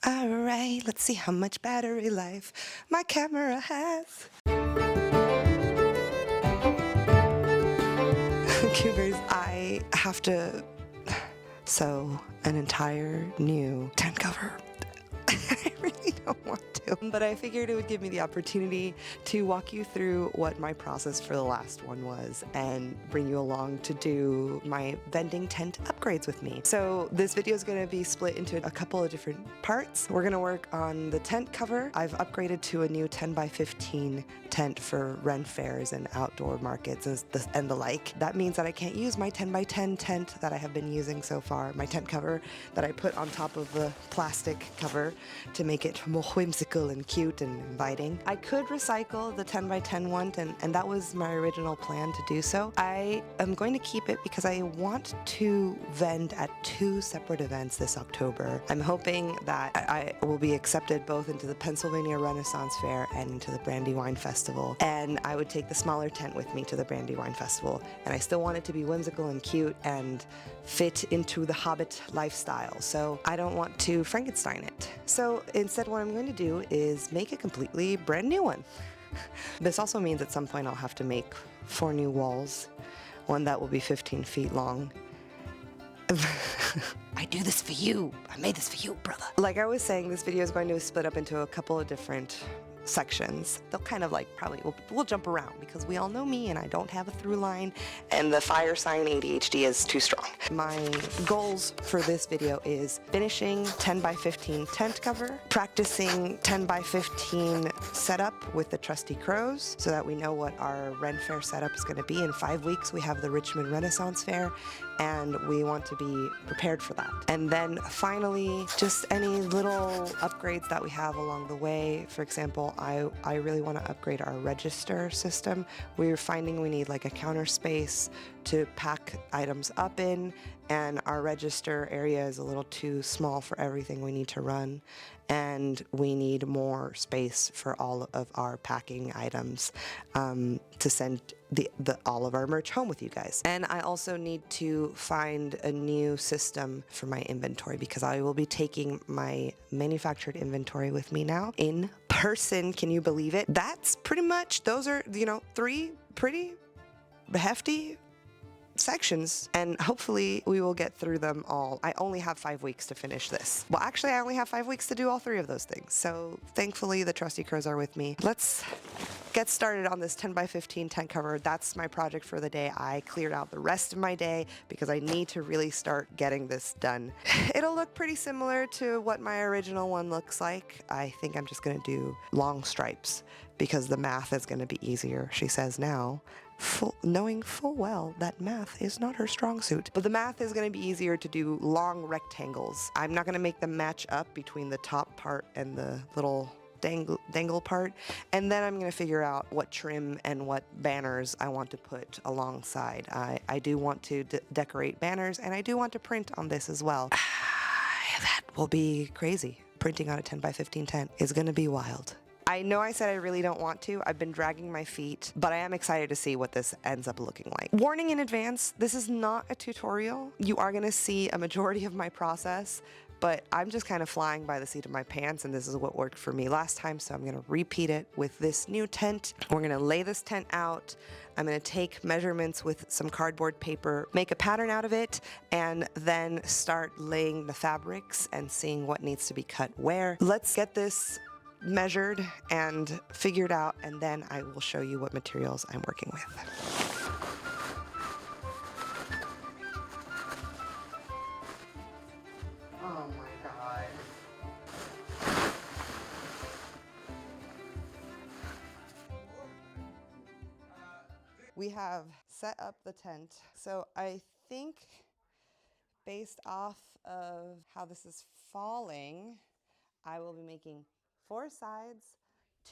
Alright, let's see how much battery life my camera has. Goobers, I have to sew an entire new tent cover. I really don't want to, but I figured it would give me the opportunity to walk you through what my process for the last one was and bring you along to do my vending tent upgrades with me. So this video is going to be split into a couple of different parts. We're going to work on the tent cover. I've upgraded to a new 10 by 15 tent for Ren Fairs and outdoor markets and the like. That means that I can't use my 10 by 10 tent that I have been using so far, my tent cover that I put on top of the plastic cover to make it more whimsical and cute and inviting. I could recycle the 10 by 10 one, and that was my original plan to do so. I am going to keep it because I want to vend at 2 separate events this October. I'm hoping that I will be accepted both into the Pennsylvania Renaissance Fair and into the Brandywine Festival, and I would take the smaller tent with me to the Brandywine Festival, and I still want it to be whimsical and cute and fit into the Hobbit lifestyle, so I don't want to Frankenstein it. So instead what I'm going to do is make a completely brand new one. This also means at some point I'll have to make 4 new walls, one that will be 15 feet long. I do this for you. I made this for you, brother. Like I was saying, this video is going to split up into a couple of different sections. They'll kind of like probably, we'll jump around because we all know me and I don't have a through line and the fire sign ADHD is too strong. My goals for this video is finishing 10 by 15 tent cover, practicing 10 by 15 setup with the trusty crows so that we know what our Ren Faire setup is going to be. In 5 weeks we have the Richmond Renaissance Fair and we want to be prepared for that. And then finally, just any little upgrades that we have along the way. For example, I really want to upgrade our register system. We're finding we need like a counter space to pack items up in, and our register area is a little too small for everything we need to run, and we need more space for all of our packing items to send all of our merch home with you guys. And I also need to find a new system for my inventory because I will be taking my manufactured inventory with me now in person. Can you believe it? That's pretty much, those are, 3 pretty hefty sections, and hopefully we will get through them all. I only have 5 weeks to finish this. Well, actually, I only have 5 weeks to do all 3 of those things. So thankfully, the trusty crows are with me. Let's get started on this 10 by 15 tent cover. That's my project for the day. I cleared out the rest of my day because I need to really start getting this done. It'll look pretty similar to what my original one looks like. I think I'm just gonna do long stripes because the math is gonna be easier, she says now. Knowing full well that math is not her strong suit. But the math is going to be easier to do long rectangles. I'm not going to make them match up between the top part and the little dangle part. And then I'm going to figure out what trim and what banners I want to put alongside. I do want to decorate banners, and I do want to print on this as well. That will be crazy. Printing on a 10 by 15 tent is going to be wild. I know I said I really don't want to. I've been dragging my feet, but I am excited to see what this ends up looking like. Warning in advance, this is not a tutorial. You are gonna see a majority of my process, but I'm just kind of flying by the seat of my pants, and this is what worked for me last time, so I'm gonna repeat it with this new tent. We're gonna lay this tent out. I'm gonna take measurements with some cardboard paper, make a pattern out of it, and then start laying the fabrics and seeing what needs to be cut where. Let's get this measured and figured out, and then I will show you what materials I'm working with. Oh my god. We have set up the tent. So I think based off of how this is falling, I will be making 4 sides,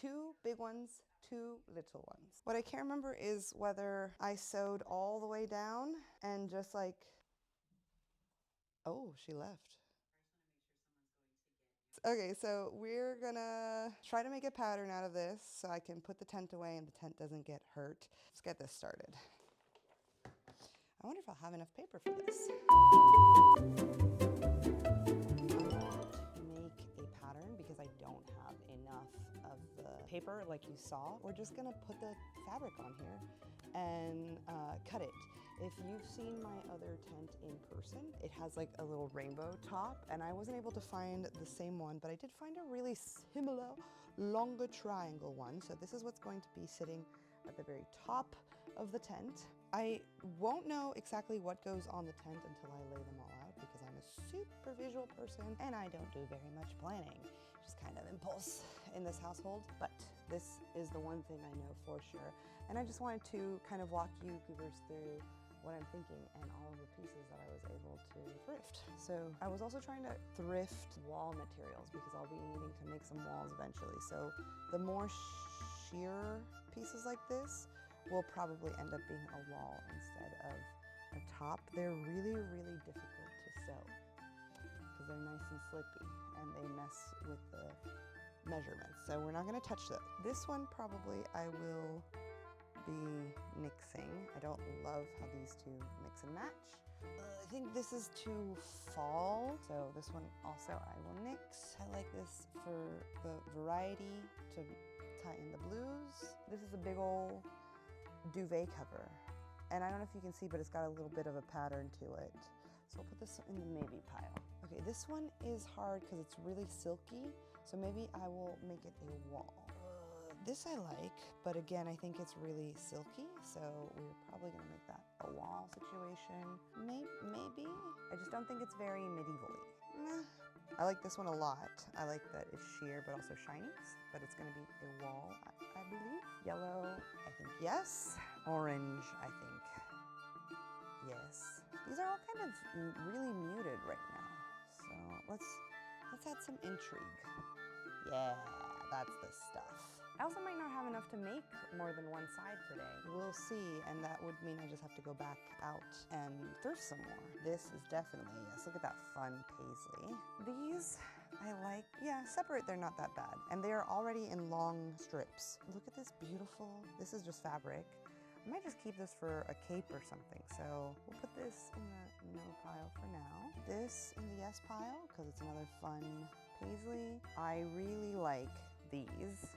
2 big ones, 2 little ones. What I can't remember is whether I sewed all the way down and just like, oh, she left. Okay, so we're gonna try to make a pattern out of this so I can put the tent away and the tent doesn't get hurt. Let's get this started. I wonder if I'll have enough paper for this. Make a pattern paper like you saw. We're just gonna put the fabric on here and cut it. If you've seen my other tent in person, it has like a little rainbow top, and I wasn't able to find the same one, but I did find a really similar, longer triangle one. So this is what's going to be sitting at the very top of the tent. I won't know exactly what goes on the tent until I lay them all out, because I'm a super visual person and I don't do very much planning, just kind of impulse in this household. But this is the one thing I know for sure. And I just wanted to kind of walk you Goobers through what I'm thinking and all of the pieces that I was able to thrift. So I was also trying to thrift wall materials because I'll be needing to make some walls eventually. So the more sheer pieces like this will probably end up being a wall instead of a top. They're really, really difficult to sew because they're nice and slippy and they mess with the measurements. So we're not gonna touch that. This one probably I will be nixing. I don't love how these two mix and match. I think this is too fall, so this one also I will nix. I like this for the variety to tie in the blues. This is a big old duvet cover, and I don't know if you can see, but it's got a little bit of a pattern to it. So I'll put this in the maybe pile. Okay, this one is hard because it's really silky, so maybe I will make it a wall. This I like, but again, I think it's really silky, so we're probably gonna make that a wall situation. Maybe. I just don't think it's very medieval-y. I like this one a lot. I like that it's sheer, but also shiny, but it's gonna be a wall, I believe. Yellow, I think yes. Orange, I think yes. These are all kind of really muted right now, so let's add some intrigue. Yeah, that's the stuff. I also might not have enough to make more than one side today. We'll see, and that would mean I just have to go back out and thrift some more. This is definitely, yes, look at that fun paisley. These, I like, yeah, separate, they're not that bad. And they are already in long strips. Look at this beautiful, this is just fabric. I might just keep this for a cape or something, so we'll put this in the no pile for now. This in the yes pile, because it's another fun paisley. I really like these,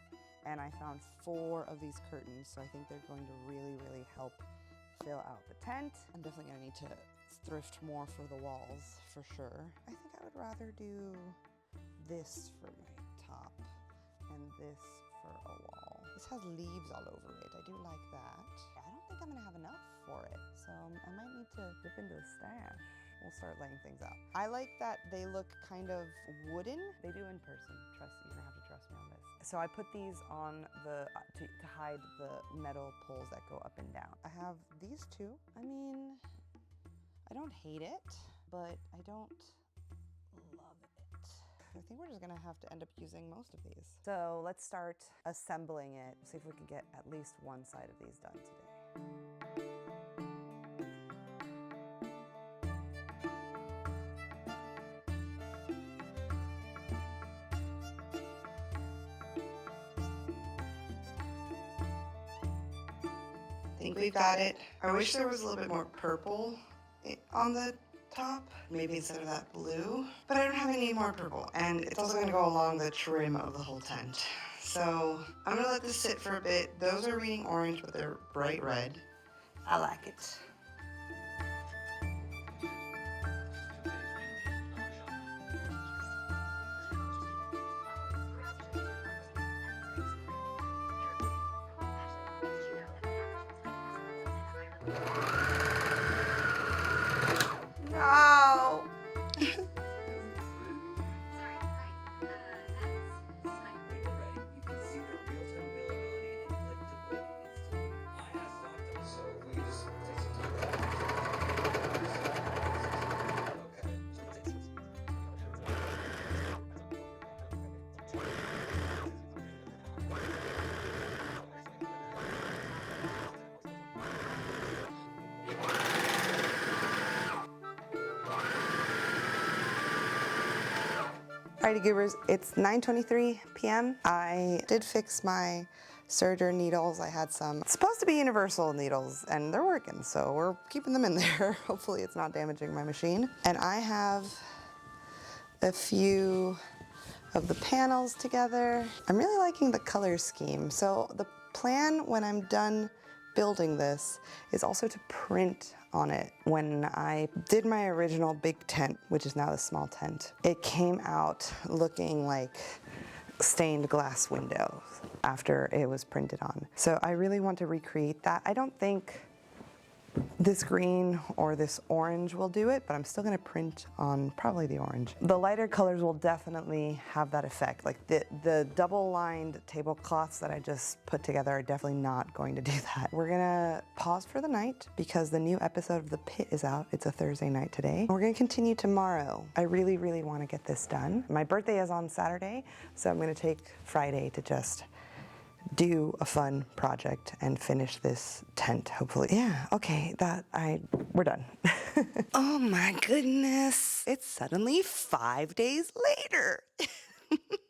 and I found 4 of these curtains, so I think they're going to really, really help fill out the tent. I'm definitely gonna need to thrift more for the walls, for sure. I think I would rather do this for my top and this for a wall. This has leaves all over it. I do like that. I don't think I'm gonna have enough for it, so I might need to dip into the stash. We'll start laying things out. I like that they look kind of wooden. They do in person. Trust, you're gonna have to trust me on this. So I put these on the, to hide the metal poles that go up and down. I have these two. I mean, I don't hate it, but I don't love it. I think we're just gonna have to end up using most of these. So let's start assembling it. See if we can get at least one side of these done today. I think we've got it. I wish there was a little bit more purple on the top, maybe instead of that blue, but I don't have any more purple, and it's also gonna go along the trim of the whole tent. So I'm gonna let this sit for a bit. Those are reading orange, but they're bright red. I like it. No! Alrighty Goobers, it's 9:23 p.m. I did fix my serger needles. I had some supposed to be universal needles and they're working, so we're keeping them in there. Hopefully it's not damaging my machine. And I have a few of the panels together. I'm really liking the color scheme. So the plan when I'm done building this is also to print on it. When I did my original big tent, which is now the small tent, it came out looking like stained glass windows after it was printed on. So I really want to recreate that. I don't think this green or this orange will do it, but I'm still gonna print on probably the orange. The lighter colors will definitely have that effect. Like the double-lined tablecloths that I just put together are definitely not going to do that. We're gonna pause for the night because the new episode of The Pit is out. It's a Thursday night today. We're gonna continue tomorrow. I really, really wanna get this done. My birthday is on Saturday, so I'm gonna take Friday to just do a fun project and finish this tent, hopefully. Yeah, okay, we're done. Oh my goodness, it's suddenly 5 days later.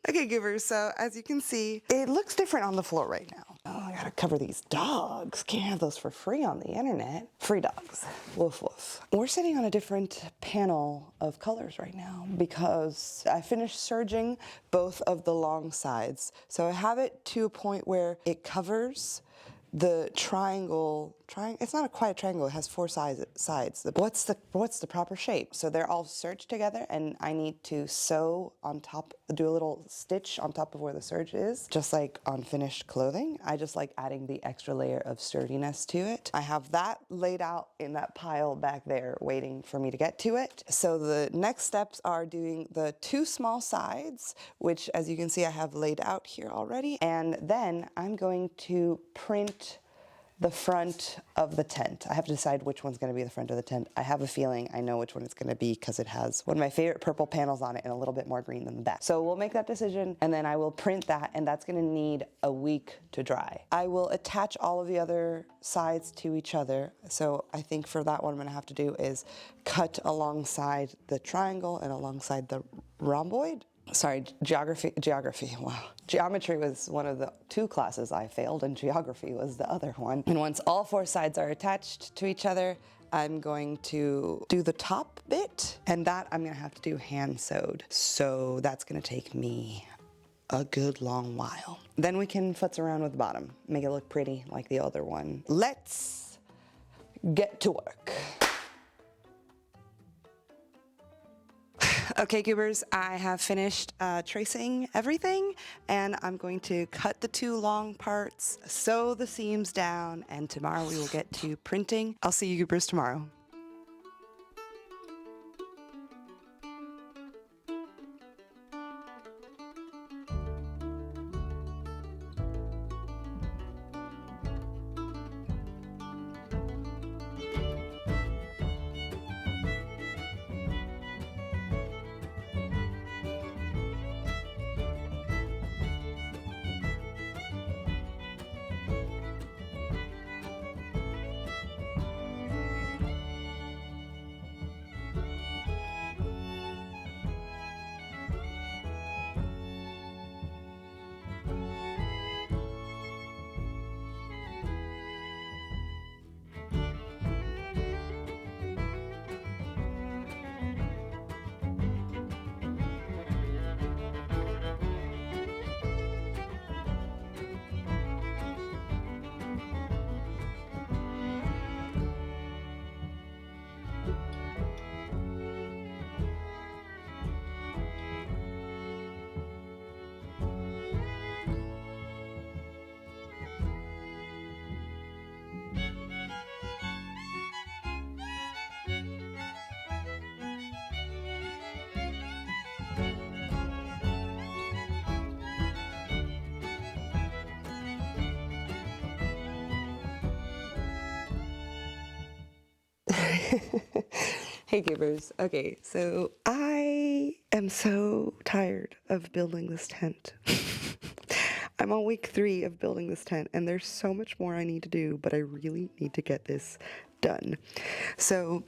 Okay, Goobers, so as you can see, it looks different on the floor right now. Oh, I gotta cover these dogs. Can't have those for free on the internet. Free dogs. Woof woof. We're sitting on a different panel of colors right now because I finished serging both of the long sides. So I have it to a point where it covers the triangle. It's not quite a triangle, it has 4 sides. What's the proper shape? So they're all serged together and I need to sew on top, do a little stitch on top of where the serge is, just like on finished clothing. I just like adding the extra layer of sturdiness to it. I have that laid out in that pile back there waiting for me to get to it. So the next steps are doing the 2 small sides, which as you can see I have laid out here already, and then I'm going to print the front of the tent. I have to decide which one's gonna be the front of the tent. I have a feeling I know which one it's gonna be because it has one of my favorite purple panels on it and a little bit more green than the back. So we'll make that decision and then I will print that, and that's gonna need a week to dry. I will attach all of the other sides to each other. So I think for that one, I'm gonna have to do is cut alongside the triangle and alongside the rhomboid. Sorry, geography, wow. Geometry was one of the 2 classes I failed and geography was the other one. And once all 4 sides are attached to each other, I'm going to do the top bit, and that I'm gonna have to do hand sewed. So that's gonna take me a good long while. Then we can futz around with the bottom, make it look pretty like the other one. Let's get to work. Okay, Goobers, I have finished tracing everything, and I'm going to cut the 2 long parts, sew the seams down, and tomorrow we will get to printing. I'll see you Goobers tomorrow. Hey Goobers, okay, so I am so tired of building this tent. I'm on week 3 of building this tent and there's so much more I need to do, but I really need to get this done. So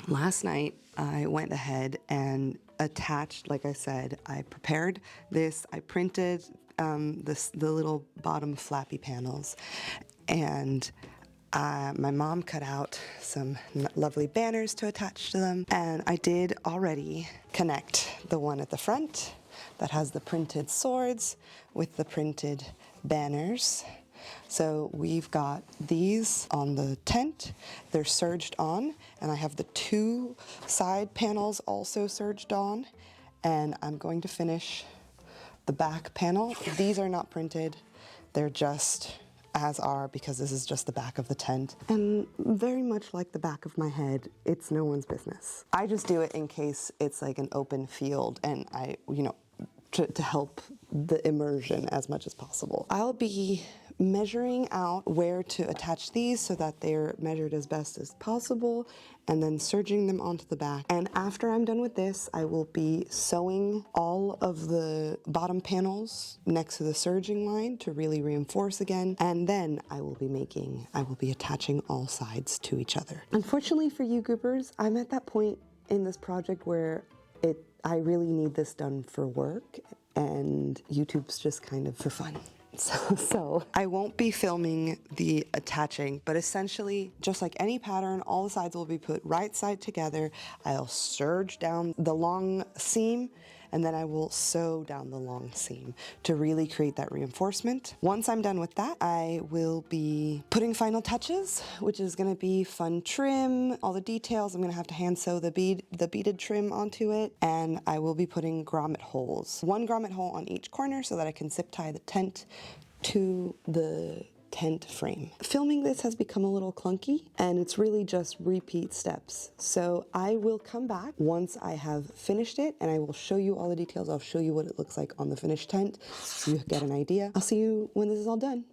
last night I went ahead and attached, like I said, I prepared this, I printed the little bottom flappy panels, and my mom cut out some lovely banners to attach to them, and I did already connect the one at the front that has the printed swords with the printed banners. So we've got these on the tent. They're serged on, and I have the 2 side panels also serged on, and I'm going to finish the back panel. These are not printed. They're just as are because this is just the back of the tent. And very much like the back of my head, it's no one's business. I just do it in case it's like an open field and I, to help the immersion as much as possible. I'll be measuring out where to attach these so that they're measured as best as possible and then serging them onto the back. And after I'm done with this, I will be sewing all of the bottom panels next to the serging line to really reinforce again. And then I will be attaching all sides to each other. Unfortunately for you Goobers, I'm at that point in this project where I really need this done for work and YouTube's just kind of for fun. So I won't be filming the attaching, but essentially just like any pattern, all the sides will be put right side together. I'll serge down the long seam and then I will sew down the long seam to really create that reinforcement. Once I'm done with that, I will be putting final touches, which is gonna be fun trim, all the details. I'm gonna have to hand sew the beaded trim onto it, and I will be putting grommet holes. 1 grommet hole on each corner so that I can zip tie the tent to the tent frame. Filming this has become a little clunky and it's really just repeat steps. So I will come back once I have finished it and I will show you all the details. I'll show you what it looks like on the finished tent so you get an idea. I'll see you when this is all done.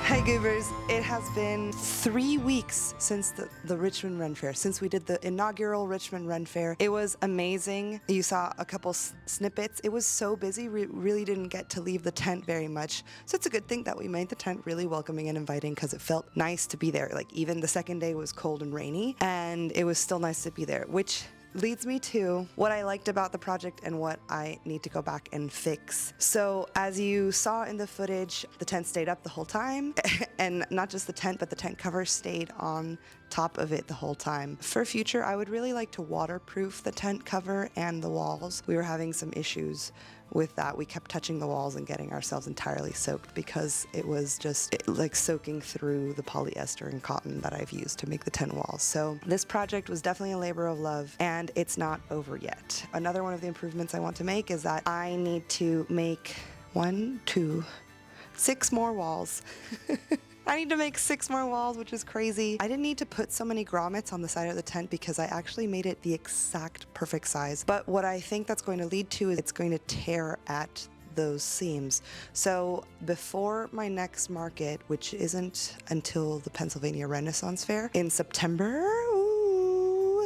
Hi Goobers, it has been 3 weeks since the Richmond Ren Faire, since we did the inaugural Richmond Ren Faire. It was amazing. You saw a couple snippets. It was so busy, we really didn't get to leave the tent very much. So it's a good thing that we made the tent really welcoming and inviting because it felt nice to be there. Like even the second day was cold and rainy and it was still nice to be there, which leads me to what I liked about the project and what I need to go back and fix. So as you saw in the footage, the tent stayed up the whole time and not just the tent, but the tent cover stayed on top of it the whole time. For future, I would really like to waterproof the tent cover and the walls. We were having some issues with that. We kept touching the walls and getting ourselves entirely soaked because it was just like soaking through the polyester and cotton that I've used to make the tent walls. So this project was definitely a labor of love and it's not over yet. Another one of the improvements I want to make is that I need to make 6 more walls. I need to make 6 more walls, which is crazy. I didn't need to put so many grommets on the side of the tent because I actually made it the exact perfect size. But what I think that's going to lead to is it's going to tear at those seams. So before my next market, which isn't until the Pennsylvania Renaissance Fair in September,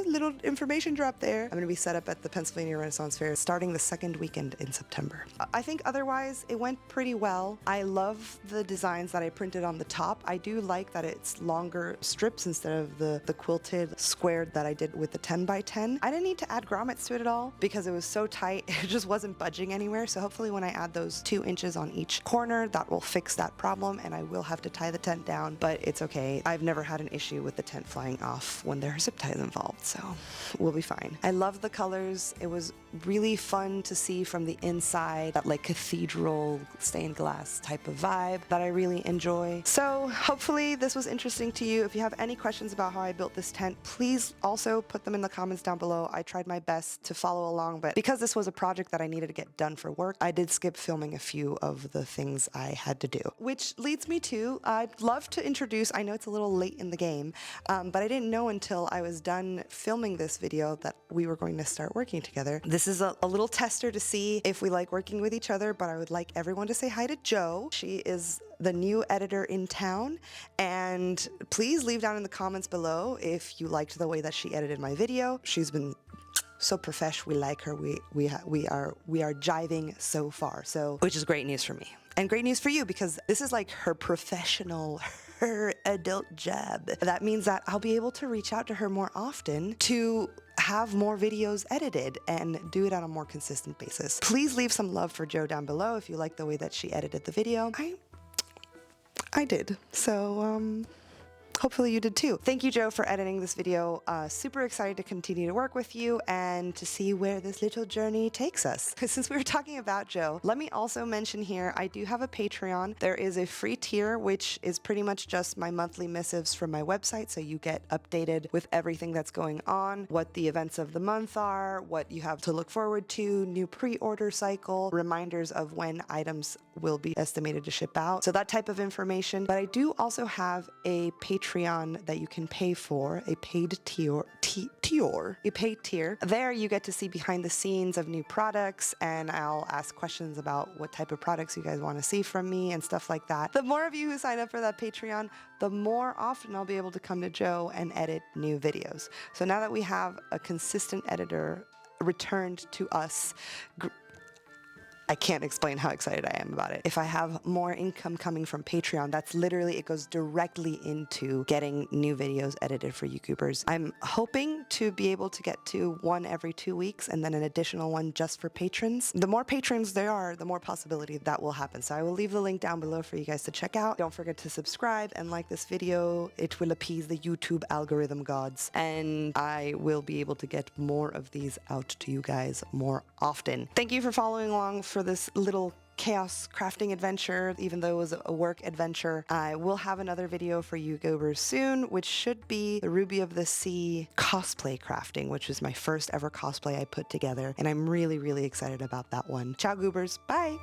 little information drop there. I'm going to be set up at the Pennsylvania Renaissance Fair starting the 2nd weekend in September. I think otherwise it went pretty well. I love the designs that I printed on the top. I do like that it's longer strips instead of the quilted squared that I did with the 10 by 10. I didn't need to add grommets to it at all because it was so tight. It just wasn't budging anywhere. So hopefully when I add those 2 inches on each corner, that will fix that problem and I will have to tie the tent down, but it's okay. I've never had an issue with the tent flying off when there are zip ties involved. So we'll be fine. I love the colors. It was really fun to see from the inside, that like cathedral stained glass type of vibe that I really enjoy. So hopefully this was interesting to you. If you have any questions about how I built this tent, please also put them in the comments down below. I tried my best to follow along, but because this was a project that I needed to get done for work, I did skip filming a few of the things I had to do. Which leads me to, I'd love to introduce, I know it's a little late in the game, but I didn't know until I was done filming this video that we were going to start working together. This is a little tester to see if we like working with each other, but I would like everyone to say hi to Jo. She is the new editor in town, and please leave down in the comments below if you liked the way that she edited my video. She's been so profesh. We like her. We are jiving so far. So, which is great news for me and great news for you because this is like her professional her adult job. That means that I'll be able to reach out to her more often to have more videos edited and do it on a more consistent basis. Please leave some love for Jo down below if you like the way that she edited the video. I did. So, hopefully you did too. Thank you, Jo, for editing this video. Super excited to continue to work with you and to see where this little journey takes us. Since we were talking about Jo, let me also mention here, I do have a Patreon. There is a free tier, which is pretty much just my monthly missives from my website. So you get updated with everything that's going on, what the events of the month are, what you have to look forward to, new pre-order cycle, reminders of when items will be estimated to ship out. So that type of information. But I do also have a Patreon that you can pay for, a paid tier. A paid tier. There you get to see behind the scenes of new products, and I'll ask questions about what type of products you guys want to see from me and stuff like that. The more of you who sign up for that Patreon, the more often I'll be able to come to Jo and edit new videos. So now that we have a consistent editor returned to us, I can't explain how excited I am about it. If I have more income coming from Patreon, that's literally, it goes directly into getting new videos edited for you Goobers. I'm hoping to be able to get to one every 2 weeks and then an additional one just for patrons. The more patrons there are, the more possibility that will happen. So I will leave the link down below for you guys to check out. Don't forget to subscribe and like this video. It will appease the YouTube algorithm gods, and I will be able to get more of these out to you guys more often. Thank you for following along for this little chaos crafting adventure, even though it was a work adventure. I will have another video for you Goobers soon, which should be the Ruby of the Sea cosplay crafting, which is my first ever cosplay I put together, and I'm really, really excited about that one. Ciao Goobers, bye!